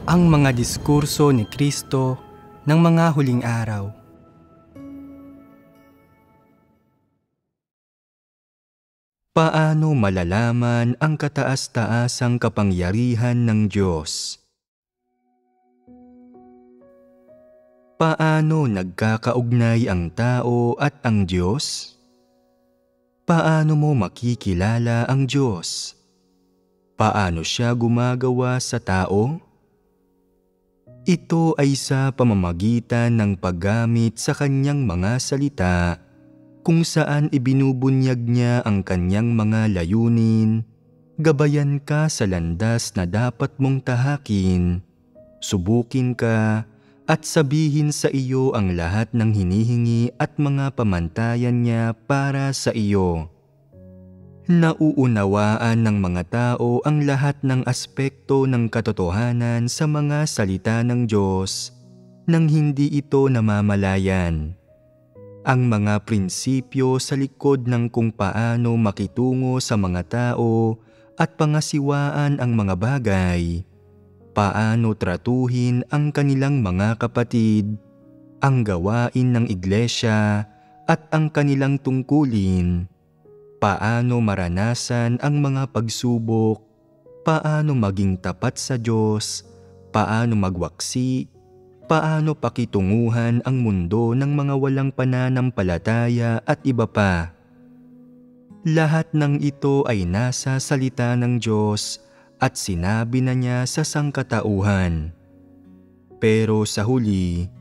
Ang mga diskurso ni Kristo ng mga huling araw. Paano malalaman ang kataas-taasang kapangyarihan ng Diyos? Paano nagkakaugnay ang tao at ang Diyos? Paano mo makikilala ang Diyos? Paano siya gumagawa sa tao? Ito ay sa pamamagitan ng paggamit sa kanyang mga salita kung saan ibinubunyag niya ang kanyang mga layunin, gabayan ka sa landas na dapat mong tahakin, subukin ka at sabihin sa iyo ang lahat ng hinihingi at mga pamantayan niya para sa iyo. Nauunawaan ng mga tao ang lahat ng aspekto ng katotohanan sa mga salita ng Diyos nang hindi ito namamalayan. Ang mga prinsipyo sa likod ng kung paano makitungo sa mga tao at pangasiwaan ang mga bagay, paano tratuhin ang kanilang mga kapatid, ang gawain ng iglesia at ang kanilang tungkulin, paano maranasan ang mga pagsubok, paano maging tapat sa Diyos, paano magwaksi, paano pakitunguhan ang mundo ng mga walang pananampalataya at iba pa. Lahat ng ito ay nasa salita ng Diyos at sinabi na niya sa sangkatauhan. Pero sa huli,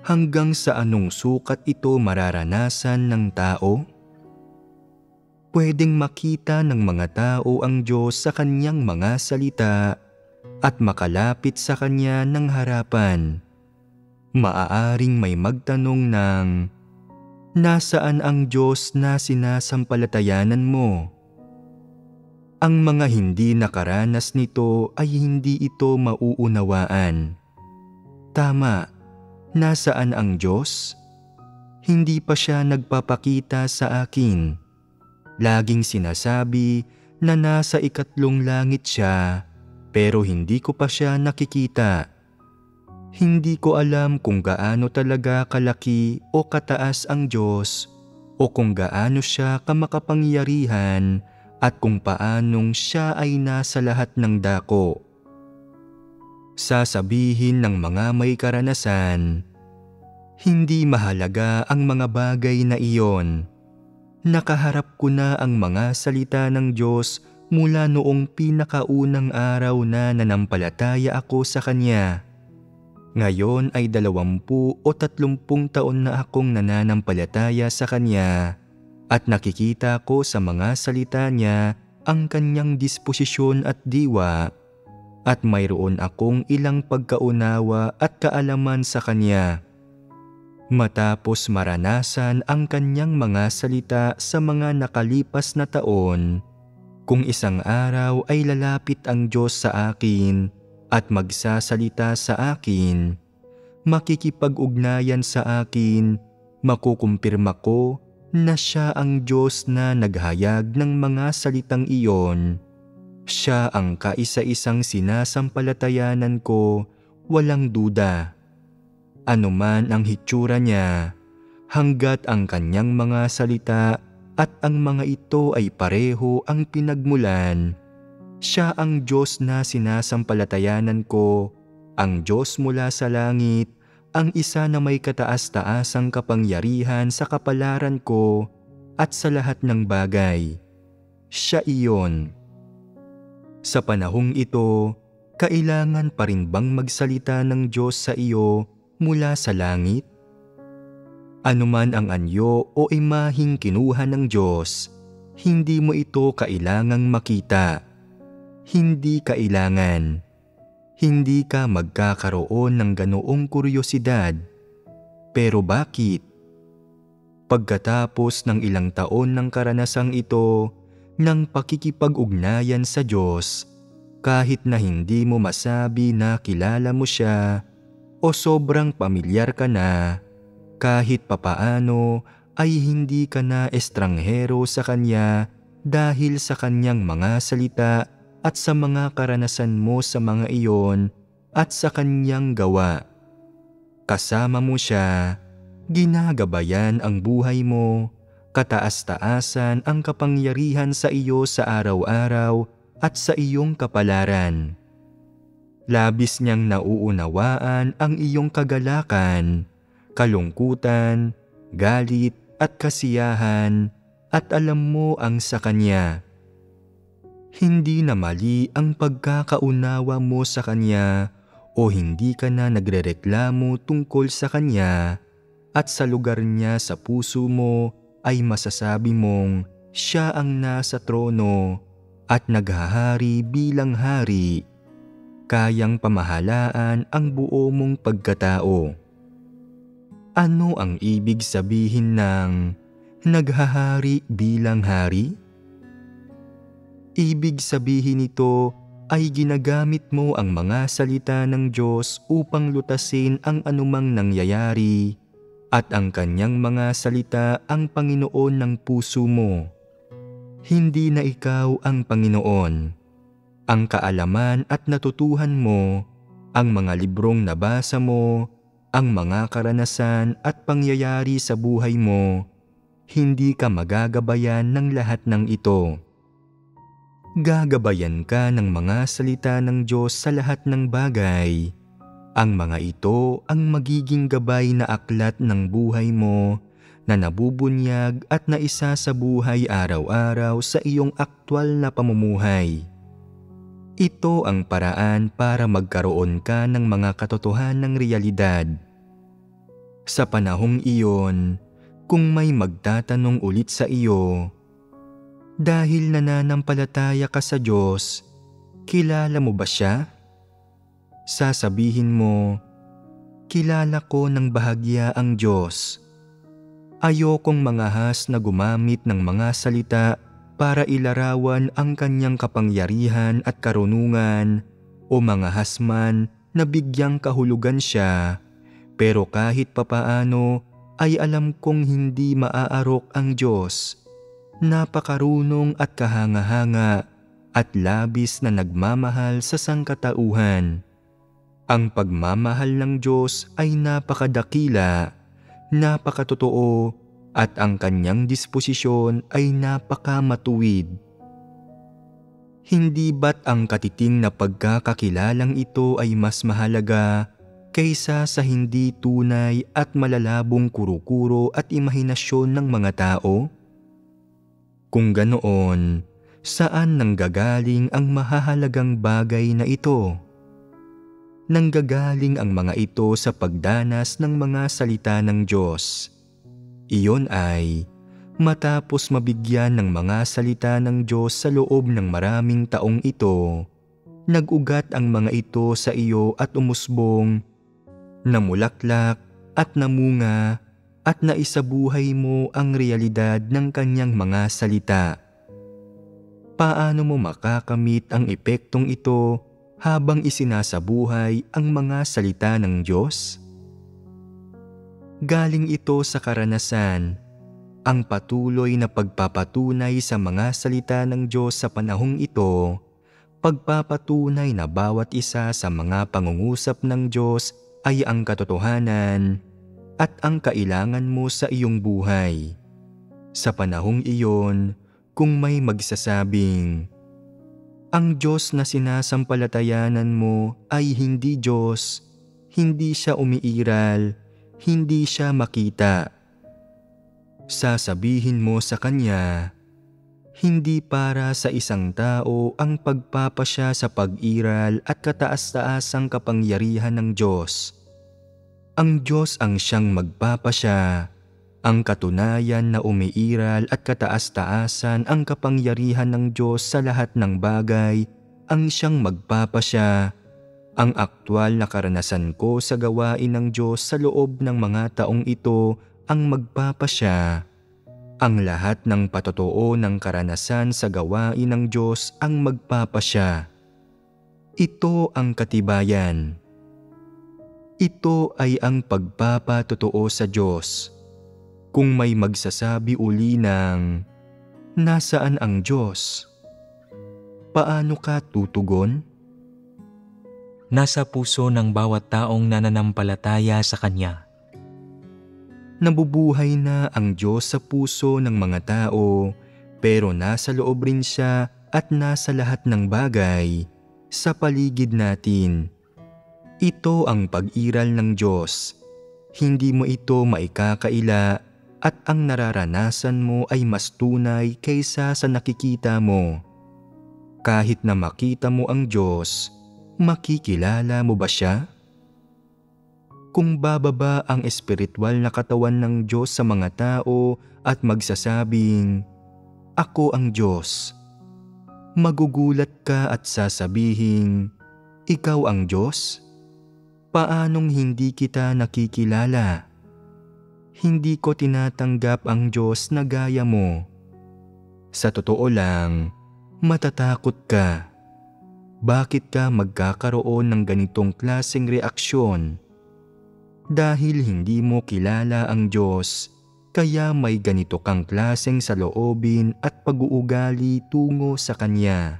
hanggang sa anong sukat ito mararanasan ng tao? Pwedeng makita ng mga tao ang Diyos sa kanyang mga salita at makalapit sa kanya ng harapan. Maaaring may magtanong ng, nasaan ang Diyos na sinasampalatayanan mo? Ang mga hindi nakaranas nito ay hindi ito mauunawaan. Tama, nasaan ang Diyos? Hindi pa siya nagpapakita sa akin. Laging sinasabi na nasa ikatlong langit siya, pero hindi ko pa siya nakikita. Hindi ko alam kung gaano talaga kalaki o kataas ang Diyos o kung gaano siya kamakapangyarihan at kung paanong siya ay nasa lahat ng dako. Sasabihin ng mga may karanasan, hindi mahalaga ang mga bagay na iyon. Nakaharap ko na ang mga salita ng Diyos mula noong pinakaunang araw na nanampalataya ako sa Kanya. Ngayon ay 20 o 30 taon na akong nananampalataya sa Kanya at nakikita ko sa mga salita niya ang Kanyang disposisyon at diwa at mayroon akong ilang pagkaunawa at kaalaman sa Kanya. Matapos maranasan ang kanyang mga salita sa mga nakalipas na taon, kung isang araw ay lalapit ang Diyos sa akin at magsasalita sa akin, makikipag-ugnayan sa akin, makukumpirma ko na siya ang Diyos na naghayag ng mga salitang iyon. Siya ang kaisa-isang sinasampalatayanan ko, walang duda. Anuman ang hitsura niya, hanggat ang kanyang mga salita at ang mga ito ay pareho ang pinagmulan, siya ang Diyos na sinasampalatayanan ko, ang Diyos mula sa langit, ang isa na may kataas-taasang kapangyarihan sa kapalaran ko at sa lahat ng bagay. Siya iyon. Sa panahong ito, kailangan pa rin bang magsalita ng Diyos sa iyo mula sa langit? Anuman ang anyo o imaheng kinuha ng Diyos, hindi mo ito kailangang makita. Hindi kailangan. Hindi ka magkakaroon ng ganoong kuryosidad. Pero bakit? Pagkatapos ng ilang taon ng karanasang ito, ng pakikipag-ugnayan sa Diyos, kahit na hindi mo masabi na kilala mo siya, o sobrang pamilyar ka na, kahit papaano ay hindi ka na estranghero sa Kanya dahil sa Kanyang mga salita at sa mga karanasan mo sa mga iyon at sa kanyang gawa. Kasama mo siya, ginagabayan ang buhay mo, kataas-taasan ang kapangyarihan sa iyo sa araw-araw at sa iyong kapalaran. Labis niyang nauunawaan ang iyong kagalakan, kalungkutan, galit at kasiyahan, at alam mo ang sa Kanya. Hindi na mali ang pagkakaunawa mo sa Kanya o hindi ka na nagrereklamo tungkol sa Kanya, at sa lugar Niya sa puso mo ay masasabi mong Siya ang nasa trono at naghahari bilang hari. Kayang pamahalaan ang buo mong pagkatao. Ano ang ibig sabihin ng naghahari bilang hari? Ibig sabihin nito ay ginagamit mo ang mga salita ng Diyos upang lutasin ang anumang nangyayari, at ang Kanyang mga salita ang Panginoon ng puso mo. Hindi na ikaw ang Panginoon. Ang kaalaman at natutuhan mo, ang mga librong nabasa mo, ang mga karanasan at pangyayari sa buhay mo, hindi ka magagabayan ng lahat ng ito. Gagabayan ka ng mga salita ng Diyos sa lahat ng bagay. Ang mga ito ang magiging gabay na aklat ng buhay mo na nabubunyag at naisa sa buhay araw-araw sa iyong aktwal na pamumuhay. Ito ang paraan para magkaroon ka ng mga katotohanang realidad. Sa panahong iyon, kung may magtatanong ulit sa iyo, dahil nananampalataya ka sa Diyos, kilala mo ba siya? Sasabihin mo, kilala ko ng bahagya ang Diyos. Ayokong mangahas na gumamit ng mga salita para ilarawan ang Kanyang kapangyarihan at karunungan, o mangahas man na bigyang kahulugan siya, pero kahit papaano ay alam kong hindi maaarok ang Diyos. Napakarunong at kahanga-hanga at labis na nagmamahal sa sangkatauhan. Ang pagmamahal ng Diyos ay napakadakila, napakatotoo, at ang Kanyang disposisyon ay napakamatuwid. Hindi ba't ang katiting na pagkakakilalang ito ay mas mahalaga kaysa sa hindi tunay at malalabong kuro-kuro at imahinasyon ng mga tao? Kung ganoon, saan nanggagaling ang mahahalagang bagay na ito? Nanggagaling ang mga ito sa pagdanas ng mga salita ng Diyos. Iyon ay matapos mabigyan ng mga salita ng Diyos sa loob ng maraming taong ito, nag-ugat ang mga ito sa iyo at umusbong, namulaklak at namunga, at naisabuhay mo ang realidad ng Kanyang mga salita. Paano mo makakamit ang epektong ito habang isinasabuhay ang mga salita ng Diyos? Galing ito sa karanasan, ang patuloy na pagpapatunay sa mga salita ng Diyos sa panahong ito, pagpapatunay na bawat isa sa mga pangungusap ng Diyos ay ang katotohanan at ang kailangan mo sa iyong buhay. Sa panahong iyon, kung may magsasabing, ang Diyos na sinasampalatayanan mo ay hindi Diyos, hindi siya umiiral, hindi siya makita. Sasabihin mo sa Kanya, hindi para sa isang tao ang pagpapasya sa pag-iral at kataas-taasang kapangyarihan ng Diyos. Ang Diyos ang siyang magpapasya, ang katunayan na umiiral at kataas-taasan ang kapangyarihan ng Diyos sa lahat ng bagay ang siyang magpapasya. Ang aktwal na karanasan ko sa gawain ng Diyos sa loob ng mga taong ito ang magpapasya. Ang lahat ng patotoo ng karanasan sa gawain ng Diyos ang magpapasya. Ito ang katibayan. Ito ay ang pagpapatotoo sa Diyos. Kung may magsasabi uli ng, nasaan ang Diyos? Paano ka tutugon? nasa puso ng bawat taong nananampalataya sa Kanya. Nabubuhay na ang Diyos sa puso ng mga tao, pero nasa loob rin siya at nasa lahat ng bagay sa paligid natin. Ito ang pag-iral ng Diyos. Hindi mo ito maikakaila at ang nararanasan mo ay mas tunay kaysa sa nakikita mo. Kahit na makita mo ang Diyos, makikilala mo ba siya? Kung bababa ang espiritual na katawan ng Diyos sa mga tao at magsasabing, "Ako ang Diyos," magugulat ka at sasabihin, "Ikaw ang Diyos? Paanong hindi kita nakikilala? Hindi ko tinatanggap ang Diyos na gaya mo." Sa totoo lang, matatakot ka. Bakit ka magkakaroon ng ganitong klaseng reaksyon? Dahil hindi mo kilala ang Diyos, kaya may ganito kang klaseng saloobin at pag-uugali tungo sa Kanya.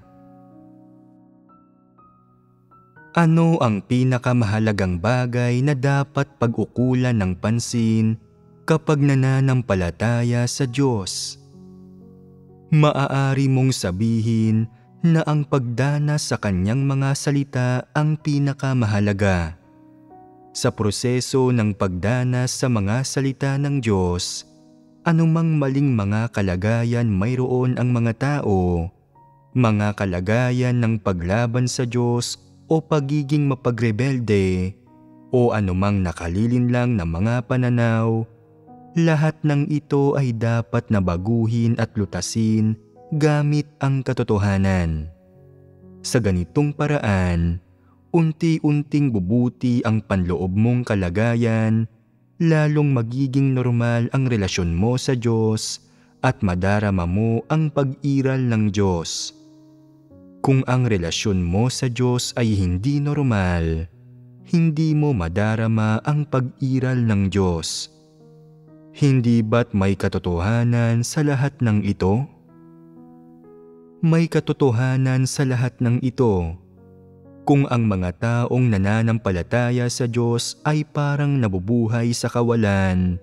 Ano ang pinakamahalagang bagay na dapat pag-ukulan ng pansin kapag nananampalataya sa Diyos? Maaari mong sabihin na ang pagdanas sa Kanyang mga salita ang pinakamahalaga. Sa proseso ng pagdanas sa mga salita ng Diyos, anumang maling mga kalagayan mayroon ang mga tao, mga kalagayan ng paglaban sa Diyos o pagiging mapagrebelde, o anumang nakalilinlang na mga pananaw, lahat ng ito ay dapat na baguhin at lutasin gamit ang katotohanan. Sa ganitong paraan, unti-unting bubuti ang panloob mong kalagayan, lalong magiging normal ang relasyon mo sa Diyos at madarama mo ang pag-iral ng Diyos. Kung ang relasyon mo sa Diyos ay hindi normal, hindi mo madarama ang pag-iral ng Diyos. Hindi ba't may katotohanan sa lahat ng ito? May katotohanan sa lahat ng ito. Kung ang mga taong nananampalataya sa Diyos ay parang nabubuhay sa kawalan,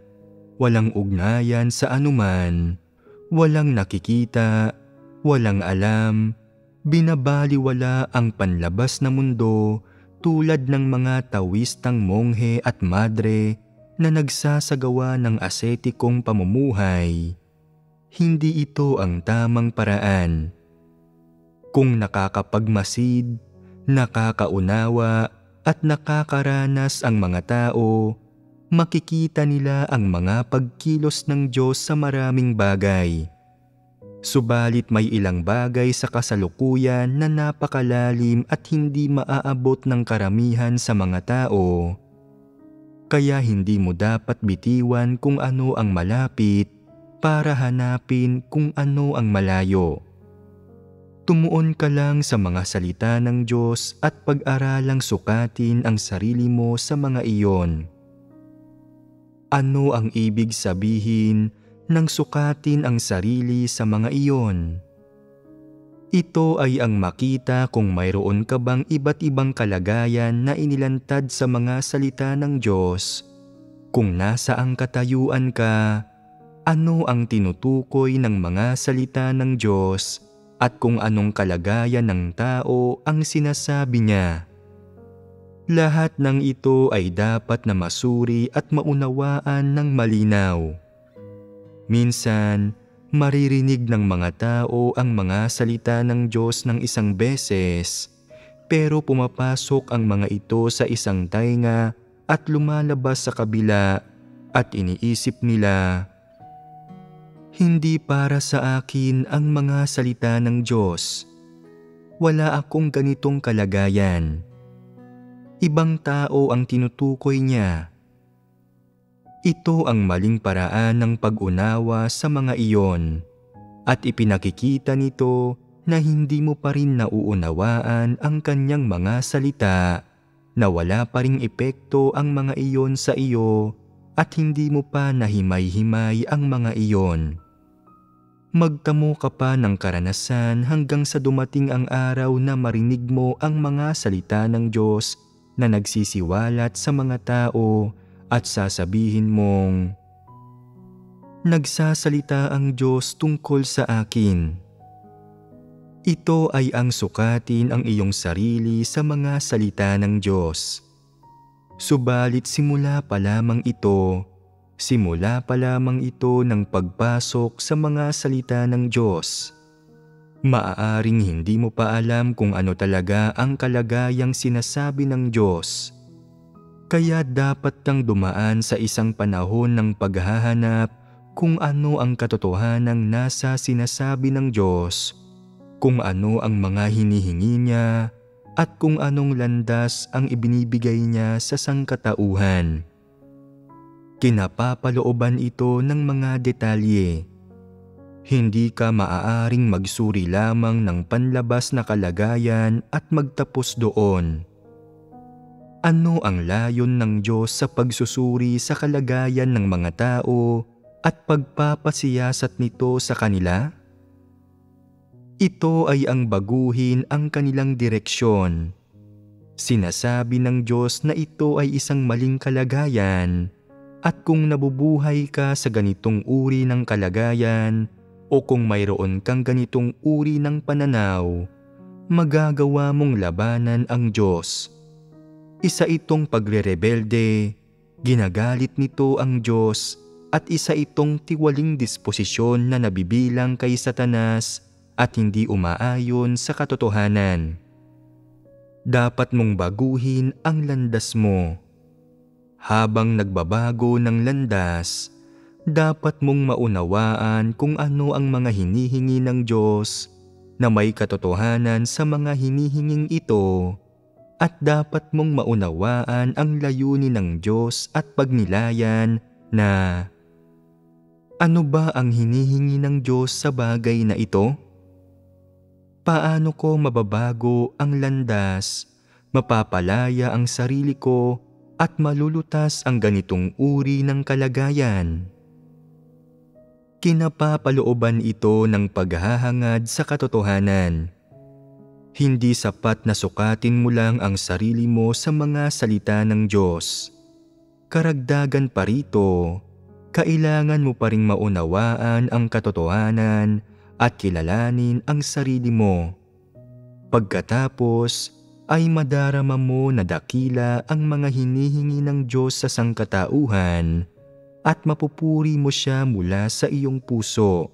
walang ugnayan sa anuman, walang nakikita, walang alam, binabaliwala ang panlabas na mundo tulad ng mga tawistang monghe at madre na nagsasagawa ng asetikong pamumuhay, hindi ito ang tamang paraan. Kung nakakapagmasid, nakakaunawa at nakakaranas ang mga tao, makikita nila ang mga pagkilos ng Diyos sa maraming bagay. Subalit may ilang bagay sa kasalukuyan na napakalalim at hindi maaabot ng karamihan sa mga tao. Kaya hindi mo dapat bitiwan kung ano ang malapit para hanapin kung ano ang malayo. Tumuon ka lang sa mga salita ng Diyos at pag-aralang sukatin ang sarili mo sa mga iyon. Ano ang ibig sabihin nang sukatin ang sarili sa mga iyon? Ito ay ang makita kung mayroon ka bang iba't ibang kalagayan na inilantad sa mga salita ng Diyos. Kung nasaang katayuan ka, ano ang tinutukoy ng mga salita ng Diyos at kung anong kalagayan ng tao ang sinasabi niya. Lahat ng ito ay dapat na masuri at maunawaan ng malinaw. Minsan, maririnig ng mga tao ang mga salita ng Diyos ng isang beses, pero pumapasok ang mga ito sa isang tainga at lumalabas sa kabila at iniisip nila, "Hindi para sa akin ang mga salita ng Diyos. Wala akong ganitong kalagayan." Ibang tao ang tinutukoy niya. Ito ang maling paraan ng pag-unawa sa mga iyon at ipinakikita nito na hindi mo pa rin nauunawaan ang kanyang mga salita, na wala pa ring epekto ang mga iyon sa iyo at hindi mo pa nahimay-himay ang mga iyon. Magtamo ka pa ng karanasan hanggang sa dumating ang araw na marinig mo ang mga salita ng Diyos na nagsisiwalat sa mga tao at sasabihin mong, "Nagsasalita ang Diyos tungkol sa akin." Ito ay ang sukatin ang iyong sarili sa mga salita ng Diyos. Subalit simula pa lamang ito ng pagpasok sa mga salita ng Diyos. Maaaring hindi mo pa alam kung ano talaga ang kalagayang sinasabi ng Diyos. Kaya dapat kang dumaan sa isang panahon ng paghahanap kung ano ang katotohanang nasa sinasabi ng Diyos, kung ano ang mga hinihingi niya, at kung anong landas ang ibinibigay niya sa sangkatauhan. Kinapapalooban ito ng mga detalye. Hindi ka maaaring magsuri lamang ng panlabas na kalagayan at magtapos doon. Ano ang layon ng Diyos sa pagsusuri sa kalagayan ng mga tao at pagpapasiyasat nito sa kanila? Ito ay ang baguhin ang kanilang direksyon. Sinasabi ng Diyos na ito ay isang maling kalagayan. At kung nabubuhay ka sa ganitong uri ng kalagayan o kung mayroon kang ganitong uri ng pananaw, magagawa mong labanan ang Diyos. Isa itong pagre-rebelde, ginagalit nito ang Diyos, at isa itong tiwaling disposisyon na nabibilang kay Satanas at hindi umaayon sa katotohanan. Dapat mong baguhin ang landas mo. Habang nagbabago ng landas, dapat mong maunawaan kung ano ang mga hinihingi ng Diyos na may katotohanan sa mga hinihinging ito, at dapat mong maunawaan ang layunin ng Diyos at pagnilayan na ano ba ang hinihingi ng Diyos sa bagay na ito? Paano ko mababago ang landas, mapapalaya ang sarili ko, at malulutas ang ganitong uri ng kalagayan? Kinapapalooban ito ng paghahangad sa katotohanan. Hindi sapat na sukatin mo lang ang sarili mo sa mga salita ng Diyos. Karagdagan pa rito, kailangan mo pa ring maunawaan ang katotohanan at kilalanin ang sarili mo. Pagkatapos, ay madarama mo na dakila ang mga hinihingi ng Diyos sa sangkatauhan at mapupuri mo siya mula sa iyong puso.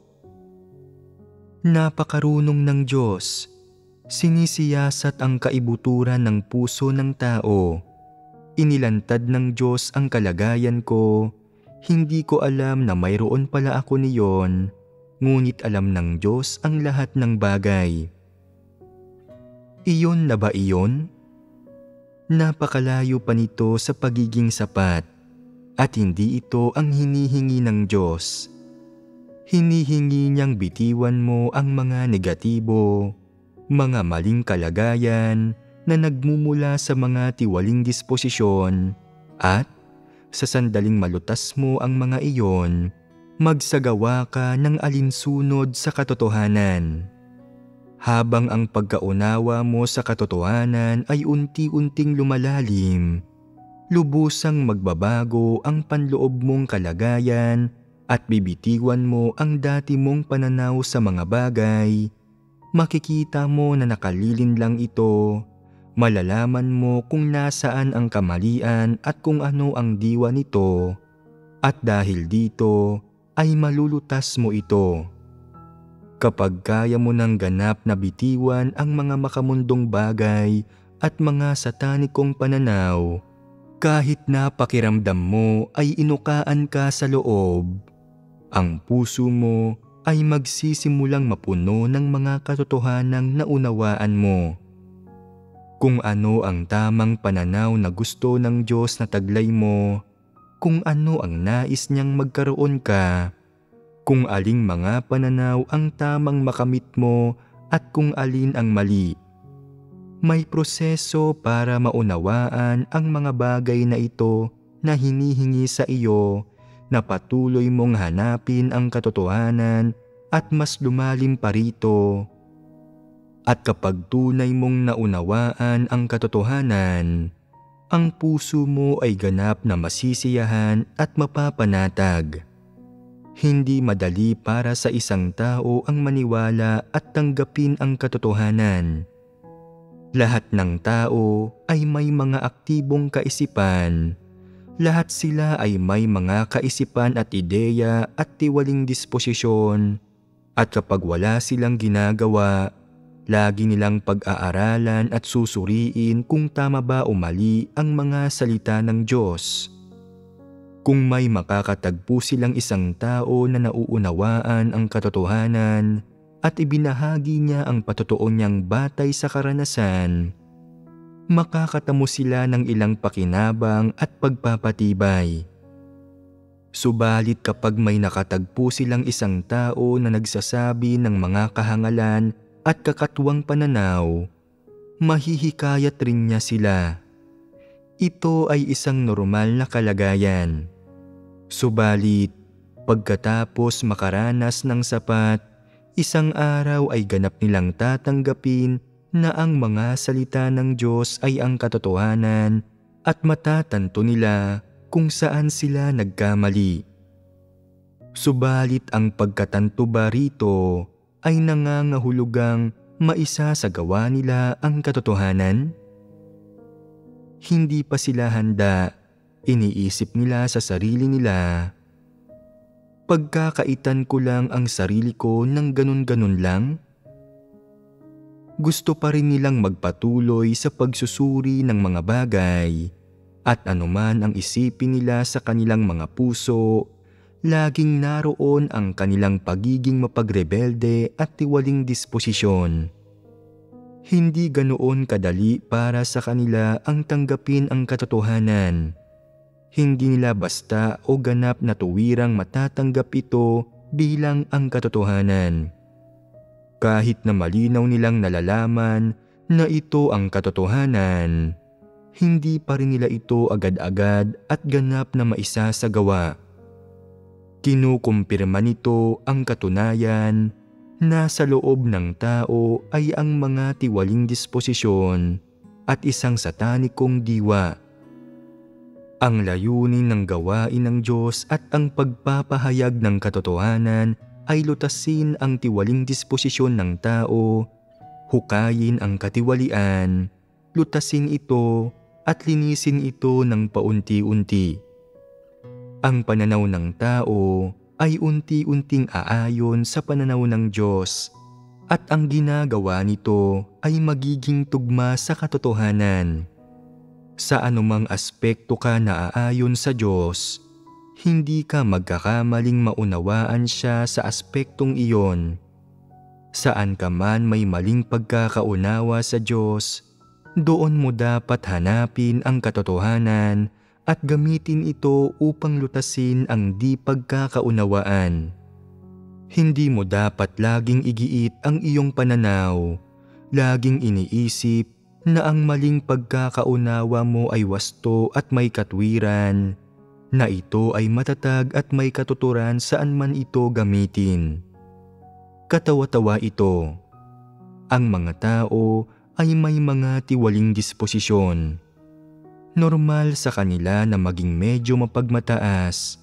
Napakarunong ng Diyos. Sinisiyasat ang kaibuturan ng puso ng tao. Inilantad ng Diyos ang kalagayan ko. Hindi ko alam na mayroon pala ako niyon, ngunit alam ng Diyos ang lahat ng bagay. Iyon na ba iyon? Napakalayo pa nito sa pagiging sapat, at hindi ito ang hinihingi ng Diyos. Hinihingi niyang bitiwan mo ang mga negatibo, mga maling kalagayan na nagmumula sa mga tiwaling disposisyon, at sa sandaling malutas mo ang mga iyon, magsagawa ka ng alinsunod sa katotohanan. Habang ang pagkaunawa mo sa katotohanan ay unti-unting lumalalim, lubusang magbabago ang panloob mong kalagayan at bibitiwan mo ang dati mong pananaw sa mga bagay, makikita mo na nakalilin lang ito, malalaman mo kung nasaan ang kamalian at kung ano ang diwa nito, at dahil dito ay malulutas mo ito. Kapag kaya mo ng ganap na bitiwan ang mga makamundong bagay at mga satanikong pananaw, kahit na pakiramdam mo ay inukaan ka sa loob, ang puso mo ay magsisimulang mapuno ng mga katotohanang naunawaan mo. Kung ano ang tamang pananaw na gusto ng Diyos na taglay mo, kung ano ang nais niyang magkaroon ka, kung aling mga pananaw ang tamang makamit mo at kung alin ang mali. May proseso para maunawaan ang mga bagay na ito na hinihingi sa iyo, na patuloy mong hanapin ang katotohanan at mas lumalim pa rito. At kapag tunay mong naunawaan ang katotohanan, ang puso mo ay ganap na masisiyahan at mapapanatag. Hindi madali para sa isang tao ang maniwala at tanggapin ang katotohanan. Lahat ng tao ay may mga aktibong kaisipan. Lahat sila ay may mga kaisipan at ideya at tiwaling disposisyon. At kapag wala silang ginagawa, lagi nilang pag-aaralan at susuriin kung tama ba o mali ang mga salita ng Diyos. Kung may makakatagpo silang isang tao na nauunawaan ang katotohanan at ibinahagi niya ang patotoo niyang batay sa karanasan, makakatamo sila ng ilang pakinabang at pagpapatibay. Subalit kapag may nakatagpo silang isang tao na nagsasabi ng mga kahangalan at kakatuwang pananaw, mahihikayat rin niya sila. Ito ay isang normal na kalagayan. Subalit, pagkatapos makaranas ng sapat, isang araw ay ganap nilang tatanggapin na ang mga salita ng Diyos ay ang katotohanan at matatanto nila kung saan sila nagkamali. Subalit ang pagkatanto ba rito ay nangangahulugang maisasagawa nila ang katotohanan? Hindi pa sila handa. Iniisip nila sa sarili nila, pagkakaitan ko lang ang sarili ko ng ganun-ganun lang? Gusto pa rin nilang magpatuloy sa pagsusuri ng mga bagay at anuman ang isipin nila sa kanilang mga puso, laging naroon ang kanilang pagiging mapagrebelde at tiwaling disposisyon. Hindi ganoon kadali para sa kanila ang tanggapin ang katotohanan. Hindi nila basta o ganap na tuwirang matatanggap ito bilang ang katotohanan. Kahit na malinaw nilang nalalaman na ito ang katotohanan, hindi pa rin nila ito agad-agad at ganap na maisasagawa. Kinukumpirma nito ang katunayan na sa loob ng tao ay ang mga tiwaling disposisyon at isang satanikong diwa. Ang layunin ng gawain ng Diyos at ang pagpapahayag ng katotohanan ay lutasin ang tiwaling disposisyon ng tao, hukayin ang katiwalian, lutasin ito at linisin ito ng paunti-unti. Ang pananaw ng tao ay unti-unting aayon sa pananaw ng Diyos at ang ginagawa nito ay magiging tugma sa katotohanan. Sa anumang aspekto ka na aayon sa Diyos, hindi ka magkakamaling maunawaan siya sa aspektong iyon. Saan ka man may maling pagkakaunawa sa Diyos, doon mo dapat hanapin ang katotohanan at gamitin ito upang lutasin ang di pagkakaunawaan. Hindi mo dapat laging igiit ang iyong pananaw, laging iniisip na ang maling pagkakaunawa mo ay wasto at may katwiran, na ito ay matatag at may katuturan saan man ito gamitin. Katawa-tawa ito. Ang mga tao ay may mga tiwaling disposisyon. Normal sa kanila na maging medyo mapagmataas.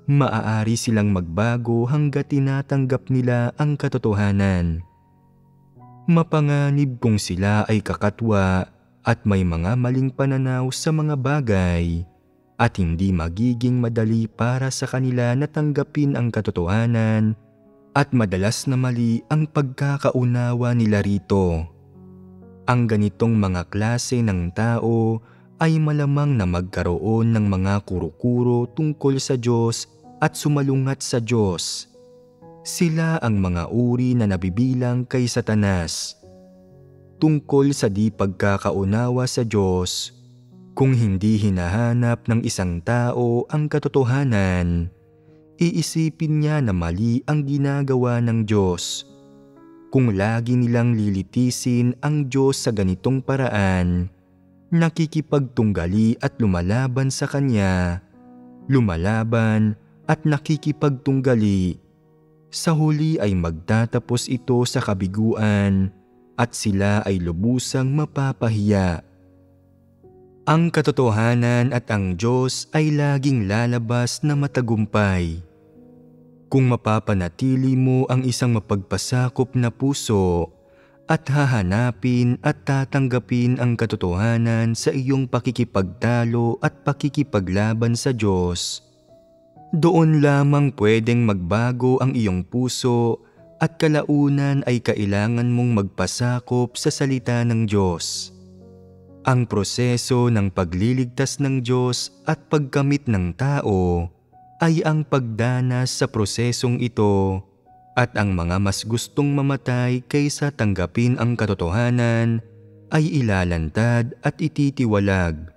Maaari silang magbago hanggat tinatanggap nila ang katotohanan. Mapanganib kung sila ay kakatwa at may mga maling pananaw sa mga bagay at hindi magiging madali para sa kanila na tanggapin ang katotohanan at madalas na mali ang pagkakaunawa nila rito. Ang ganitong mga klase ng tao ay malamang na magkaroon ng mga kuro-kuro tungkol sa Diyos at sumalungat sa Diyos. Sila ang mga uri na nabibilang kay Satanas. Tungkol sa di pagkakaunawa sa Diyos, kung hindi hinahanap ng isang tao ang katotohanan, iisipin niya na mali ang ginagawa ng Diyos. Kung lagi nilang lilitisin ang Diyos sa ganitong paraan, nakikipagtunggali at lumalaban sa Kanya, lumalaban at nakikipagtunggali, Sa huli ay magtatapos ito sa kabiguan at sila ay lubusang mapapahiya. Ang katotohanan at ang Diyos ay laging lalabas na matagumpay. Kung mapapanatili mo ang isang mapagpasakop na puso at hahanapin at tatanggapin ang katotohanan sa iyong pakikipagtalo at pakikipaglaban sa Diyos, doon lamang pwedeng magbago ang iyong puso at kalaunan ay kailangan mong magpasakop sa salita ng Diyos. Ang proseso ng pagliligtas ng Diyos at pagkamit ng tao ay ang pagdanas sa prosesong ito, at ang mga mas gustong mamatay kaysa tanggapin ang katotohanan ay ilalantad at ititiwalag.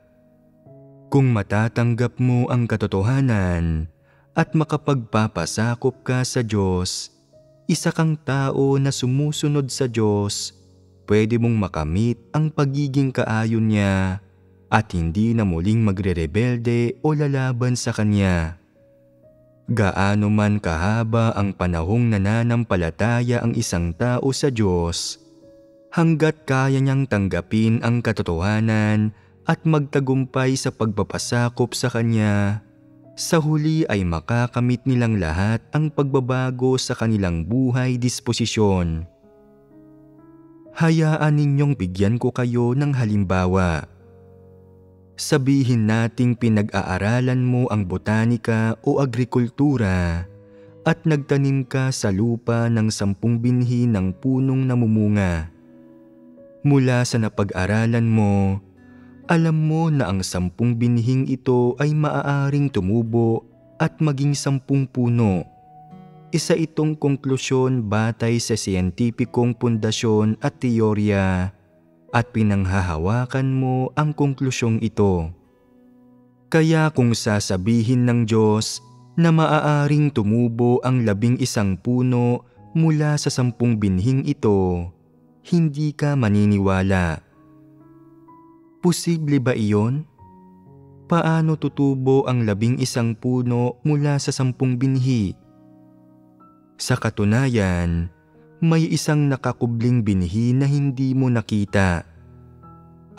Kung matatanggap mo ang katotohanan at makapagpapasakop ka sa Diyos, isa kang tao na sumusunod sa Diyos, pwede mong makamit ang pagiging kaayon niya at hindi na muling magre-rebelde o lalaban sa Kanya. Gaano man kahaba ang panahong nananampalataya ang isang tao sa Diyos, hanggat kaya niyang tanggapin ang katotohanan at magtagumpay sa pagpapasakop sa Kanya, sa huli ay makakamit nilang lahat ang pagbabago sa kanilang buhay disposisyon. Hayaan ninyong bigyan ko kayo ng halimbawa. Sabihin nating pinag-aaralan mo ang botanika o agrikultura at nagtanim ka sa lupa ng 10 binhi ng punong namumunga. Mula sa napag-aralan mo, alam mo na ang 10 binhing ito ay maaaring tumubo at maging 10 puno. Isa itong konklusyon batay sa siyentipikong pundasyon at teorya, at pinanghahawakan mo ang konklusyong ito. Kaya kung sasabihin ng Diyos na maaaring tumubo ang 11 puno mula sa 10 binhing ito, hindi ka maniniwala. Posible ba iyon? Paano tutubo ang 11 puno mula sa 10 binhi? Sa katunayan, may isang nakakubling binhi na hindi mo nakita.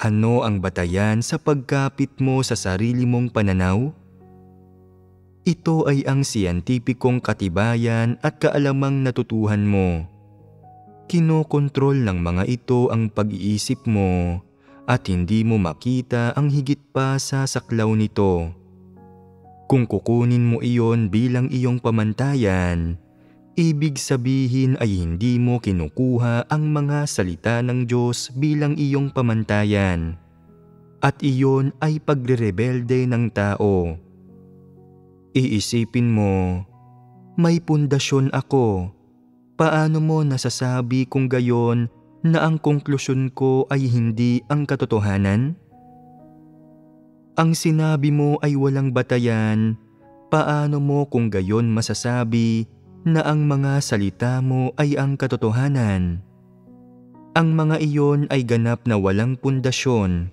Ano ang batayan sa pagkapit mo sa sarili mong pananaw? Ito ay ang siyentipikong katibayan at kaalamang natutuhan mo. Kinokontrol ng mga ito ang pag-iisip mo at hindi mo makita ang higit pa sa saklaw nito. Kung kukunin mo iyon bilang iyong pamantayan, ibig sabihin ay hindi mo kinukuha ang mga salita ng Diyos bilang iyong pamantayan, at iyon ay pagre-rebelde ng tao. Iisipin mo, may pundasyon ako. Paano mo nasasabi kung gayon na ang konklusyon ko ay hindi ang katotohanan? Ang sinabi mo ay walang batayan. Paano mo kung gayon masasabi na ang mga salita mo ay ang katotohanan? Ang mga iyon ay ganap na walang pundasyon.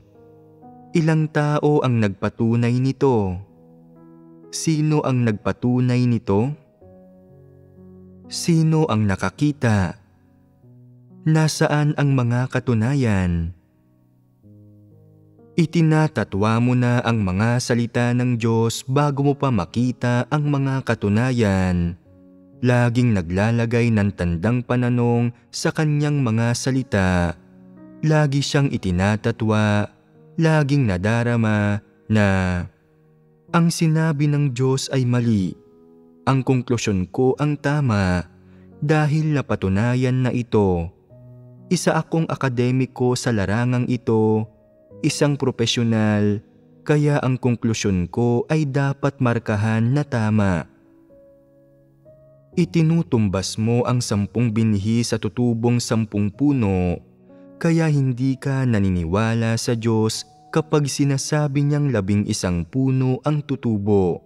Ilang tao ang nagpatunay nito? Sino ang nagpatunay nito? Sino ang nakakita? Nasaan ang mga katunayan? Itinatatwa mo na ang mga salita ng Diyos bago mo pa makita ang mga katunayan. Laging naglalagay ng tandang pananong sa kanyang mga salita. Lagi siyang itinatatwa, laging nadarama na ang sinabi ng Diyos ay mali. Ang konklusyon ko ang tama dahil napatunayan na ito. Isa akong akademiko sa larangang ito, isang profesional, kaya ang konklusyon ko ay dapat markahan na tama. Itinutumbas mo ang 10 binhi sa tutubong 10 puno, kaya hindi ka naniniwala sa Diyos kapag sinasabi niyang 11 puno ang tutubo.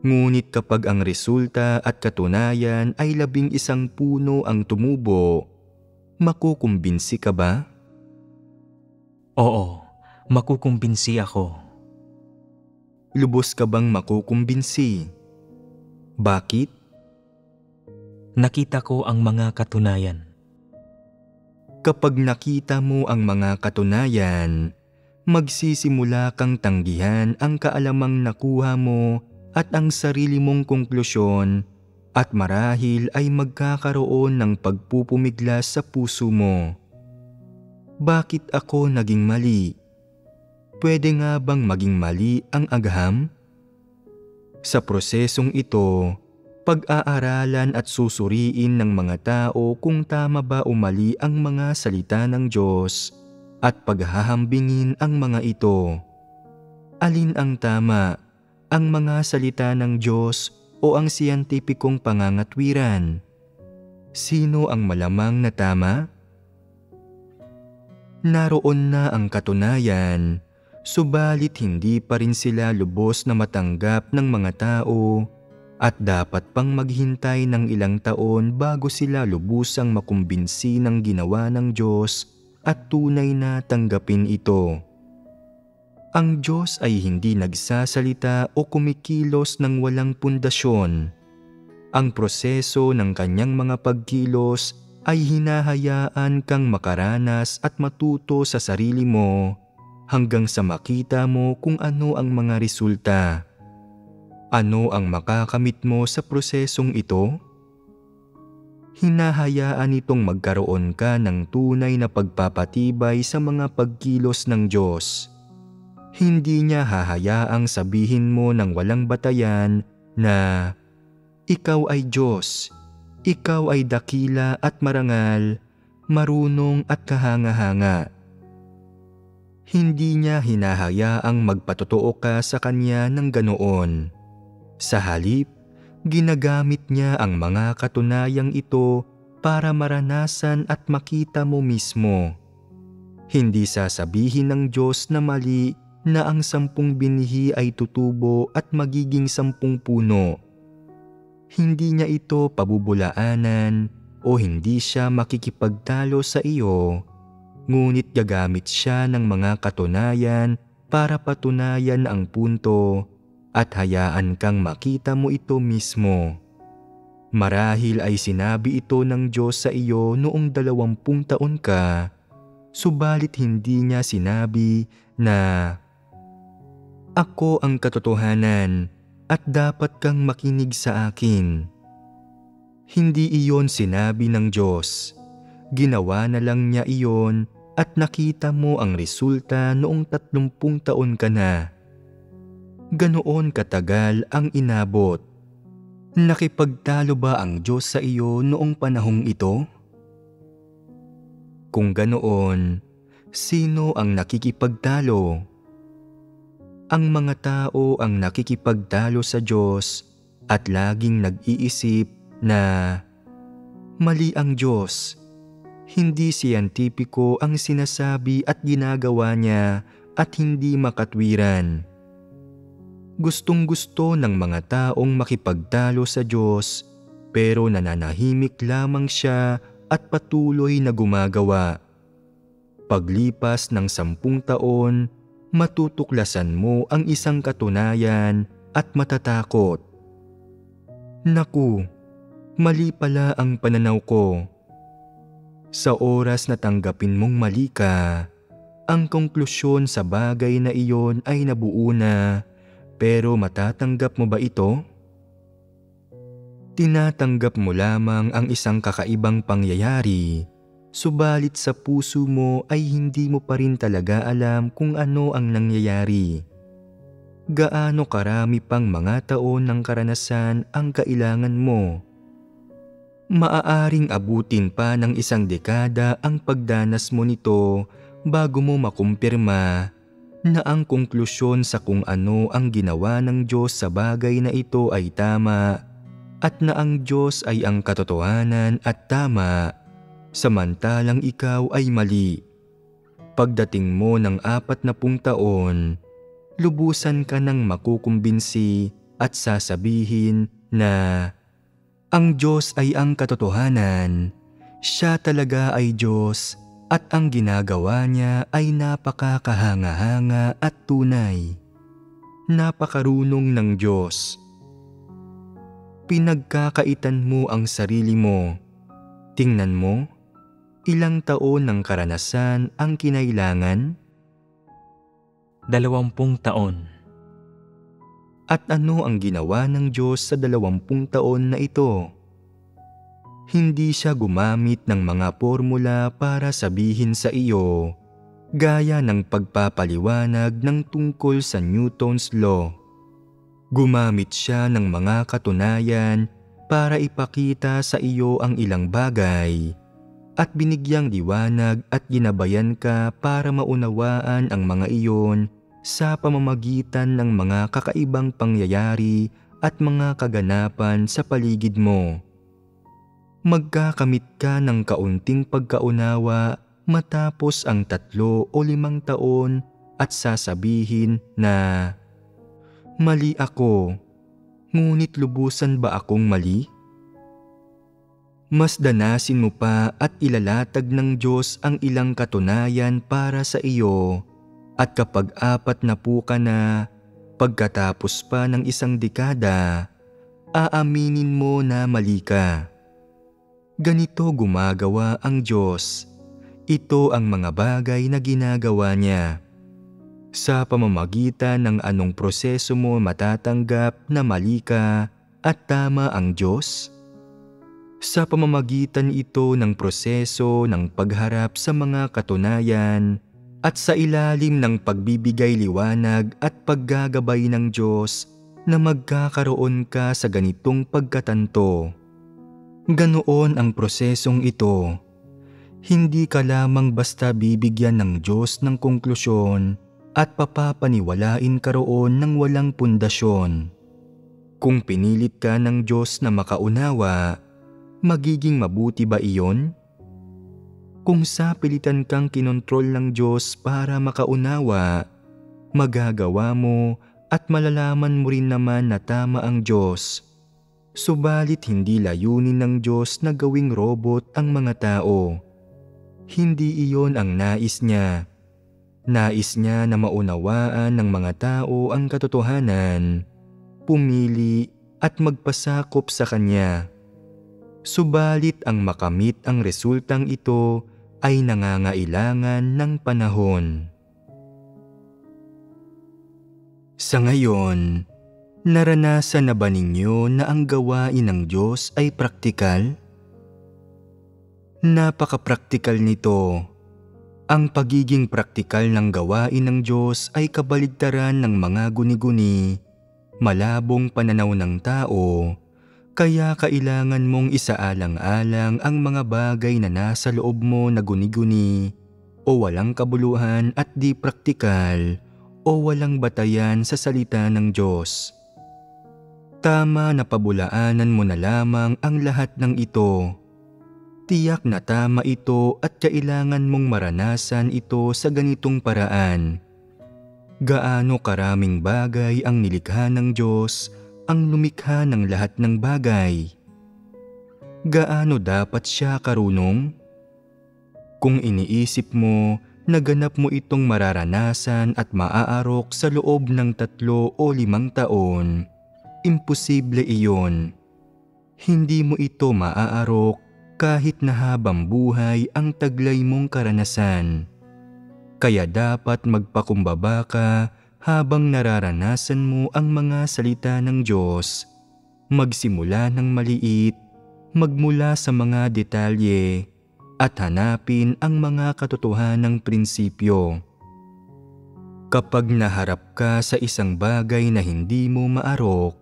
Ngunit kapag ang resulta at katunayan ay 11 puno ang tumubo, makukumbinsi ka ba? Oo, makukumbinsi ako. Lubos ka bang makukumbinsi? Bakit? nakita ko ang mga katunayan. Kapag nakita mo ang mga katunayan, magsisimula kang tanggihan ang kaalamang nakuha mo at ang sarili mong konklusyon, at marahil ay magkakaroon ng pagpupumiglas sa puso mo. Bakit ako naging mali? Pwede nga bang maging mali ang agham? Sa prosesong ito, pag-aaralan at susuriin ng mga tao kung tama ba o mali ang mga salita ng Diyos at paghahambingin ang mga ito. Alin ang tama, ang mga salita ng Diyos o ang siyentipikong pangangatwiran? Sino ang malamang na tama? Naroon na ang katunayan, subalit hindi pa rin sila lubos na matanggap ng mga tao at dapat pang maghintay ng ilang taon bago sila lubusang makumbinsi ng ginawa ng Diyos at tunay na tanggapin ito. Ang Diyos ay hindi nagsasalita o kumikilos ng walang pundasyon. Ang proseso ng kanyang mga pagkilos ay hinahayaan kang makaranas at matuto sa sarili mo hanggang sa makita mo kung ano ang mga resulta. Ano ang makakamit mo sa prosesong ito? Hinahayaan itong magkaroon ka ng tunay na pagpapatibay sa mga pagkilos ng Diyos. Hindi niya hahayaang sabihin mo ng walang batayan na, "Ikaw ay Diyos, ikaw ay dakila at marangal, marunong at kahanga-hanga." Hindi niya hinahayaang magpatotoo ka sa kanya ng ganoon. Sa halip, ginagamit niya ang mga katunayang ito para maranasan at makita mo mismo. Hindi sasabihin ng Diyos na mali na ang 10 binhi ay tutubo at magiging 10 puno. Hindi niya ito pabubulaanan o hindi siya makikipagtalo sa iyo, ngunit gagamit siya ng mga katunayan para patunayan ang punto at hayaan kang makita mo ito mismo. Marahil ay sinabi ito ng Diyos sa iyo noong 20 taon ka, subalit hindi niya sinabi na, "Ako ang katotohanan at dapat kang makinig sa akin." Hindi iyon sinabi ng Diyos. Ginawa na lang niya iyon at nakita mo ang resulta noong 30 taon ka na. Ganoon katagal ang inabot. Nakipagtalo ba ang Diyos sa iyo noong panahong ito? Kung ganoon, sino ang nakikipagtalo? Ang mga tao ang nakikipagtalo sa Diyos at laging nag-iisip na mali ang Diyos. Hindi siyentipiko ang sinasabi at ginagawa niya at hindi makatwiran. Gustong-gusto ng mga taong makipagtalo sa Diyos pero nananahimik lamang siya at patuloy na gumagawa. Paglipas ng 10 taon, matutuklasan mo ang isang katunayan at matatakot. Naku, mali pala ang pananaw ko. Sa oras na tanggapin mong mali ka, ang konklusyon sa bagay na iyon ay nabuo na, pero matatanggap mo ba ito? Tinatanggap mo lamang ang isang kakaibang pangyayari, subalit sa puso mo ay hindi mo pa rin talaga alam kung ano ang nangyayari. Gaano karami pang mga taon ng karanasan ang kailangan mo? Maaaring abutin pa ng 1 dekada ang pagdanas mo nito bago mo makumpirma na ang konklusyon sa kung ano ang ginawa ng Diyos sa bagay na ito ay tama at na ang Diyos ay ang katotohanan at tama, samantalang ikaw ay mali. Pagdating mo ng 40 taon, lubusan ka ng makukumbinsi at sasabihin na ang Diyos ay ang katotohanan, siya talaga ay Diyos at ang ginagawa niya ay napakakahanga-hanga at tunay. Napakarunong ng Diyos. Pinagkakaitan mo ang sarili mo. Tingnan mo, ilang taon ng karanasan ang kinailangan? 20 taon. At ano ang ginawa ng Diyos sa 20 taon na ito? Hindi siya gumamit ng mga formula para sabihin sa iyo, gaya ng pagpapaliwanag ng tungkol sa Newton's Law. Gumamit siya ng mga katunayan para ipakita sa iyo ang ilang bagay at binigyang liwanag at ginabayan ka para maunawaan ang mga iyon sa pamamagitan ng mga kakaibang pangyayari at mga kaganapan sa paligid mo. Magkakamit ka ng kaunting pagkaunawa matapos ang 3 o 5 taon at sasabihin na, "Mali ako, ngunit lubusan ba akong mali?" Mas danasin mo pa at ilalatag ng Diyos ang ilang katunayan para sa iyo. At kapag 40 ka na, pagkatapos pa ng 1 dekada, aaminin mo na mali ka. Ganito gumagawa ang Diyos. Ito ang mga bagay na ginagawa niya. Sa pamamagitan ng anong proseso mo matatanggap na mali ka at tama ang Diyos? Sa pamamagitan ito ng proseso ng pagharap sa mga katunayan at sa ilalim ng pagbibigay liwanag at paggagabay ng Diyos na magkakaroon ka sa ganitong pagkatanto. Ganoon ang prosesong ito. Hindi ka lamang basta bibigyan ng Diyos ng konklusyon at papapaniwalain ka roon ng walang pundasyon. Kung pinilit ka ng Diyos na makaunawa, magiging mabuti ba iyon? Kung sapilitan kang kinontrol ng Diyos para makaunawa, magagawa mo at malalaman mo rin naman na tama ang Diyos. Subalit hindi layunin ng Diyos na gawing robot ang mga tao. Hindi iyon ang nais niya. Nais niya na maunawaan ng mga tao ang katotohanan, pumili at magpasakop sa Kanya. Subalit ang makamit ang resultang ito ay nangangailangan ng panahon. Sa ngayon, naranasan na ba ninyo na ang gawain ng Diyos ay praktikal? Napaka-praktikal nito. Ang pagiging praktikal ng gawain ng Diyos ay kabaligtaran ng mga guni-guni, malabong pananaw ng tao. Kaya kailangan mong isaalang-alang ang mga bagay na nasa loob mo na guni-guni o walang kabuluhan at di praktikal o walang batayan sa salita ng Diyos. Tama na pabulaanan mo na lamang ang lahat ng ito. Tiyak na tama ito at kailangan mong maranasan ito sa ganitong paraan. Gaano karaming bagay ang nilikha ng Diyos ang lumikha ng lahat ng bagay. Gaano dapat siya karunong? Kung iniisip mo, naganap mo itong mararanasan at maaarok sa loob ng 3 o 5 taon, imposible iyon. Hindi mo ito maaarok kahit na habang buhay ang taglay mong karanasan. Kaya dapat magpakumbaba ka habang nararanasan mo ang mga salita ng Diyos. Magsimula ng maliit, magmula sa mga detalye, at hanapin ang mga katotohanang prinsipyo. Kapag naharap ka sa isang bagay na hindi mo maarok,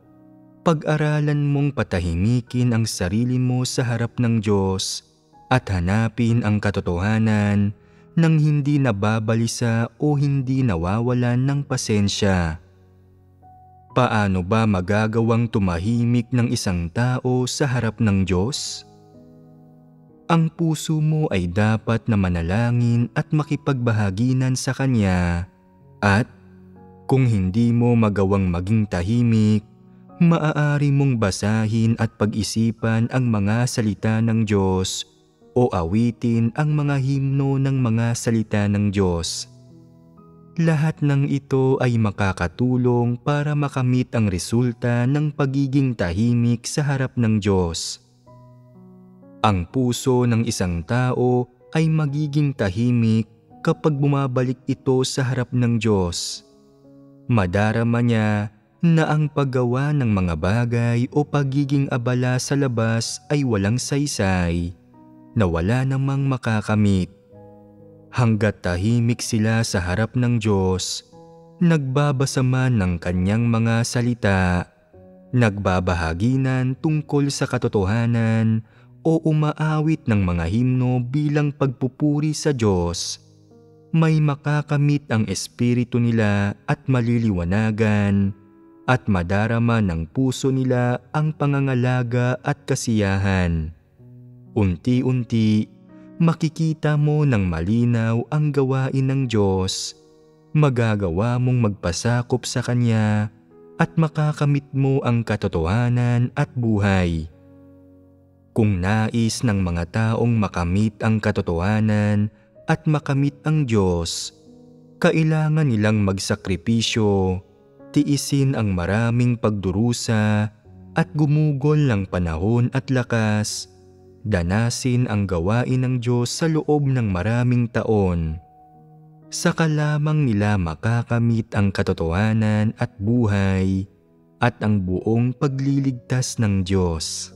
pag-aralan mong patahimikin ang sarili mo sa harap ng Diyos at hanapin ang katotohanan nang hindi nababalisa o hindi nawawalan ng pasensya. Paano ba magagawang tumahimik ng isang tao sa harap ng Diyos? Ang puso mo ay dapat na manalangin at makipagbahaginan sa Kanya, at kung hindi mo magawang maging tahimik, maaari mong basahin at pag-isipan ang mga salita ng Diyos o awitin ang mga himno ng mga salita ng Diyos. Lahat ng ito ay makakatulong para makamit ang resulta ng pagiging tahimik sa harap ng Diyos. Ang puso ng isang tao ay magiging tahimik kapag bumabalik ito sa harap ng Diyos. Madarama niya na ang paggawa ng mga bagay o pagiging abala sa labas ay walang saysay, na wala namang makakamit. Hanggat tahimik sila sa harap ng Diyos, nagbabasa man ng kanyang mga salita, nagbabahaginan tungkol sa katotohanan o umaawit ng mga himno bilang pagpupuri sa Diyos, may makakamit ang espiritu nila at maliliwanagan at madarama ng puso nila ang pangangalaga at kasiyahan. Unti-unti, makikita mo ng malinaw ang gawain ng Diyos, magagawa mong magpasakop sa Kanya at makakamit mo ang katotohanan at buhay. Kung nais ng mga taong makamit ang katotohanan at makamit ang Diyos, kailangan nilang magsakripisyo, tiisin ang maraming pagdurusa at gumugol ng panahon at lakas, danasin ang gawain ng Diyos sa loob ng maraming taon. Saka lamang nila makakamit ang katotohanan at buhay at ang buong pagliligtas ng Diyos.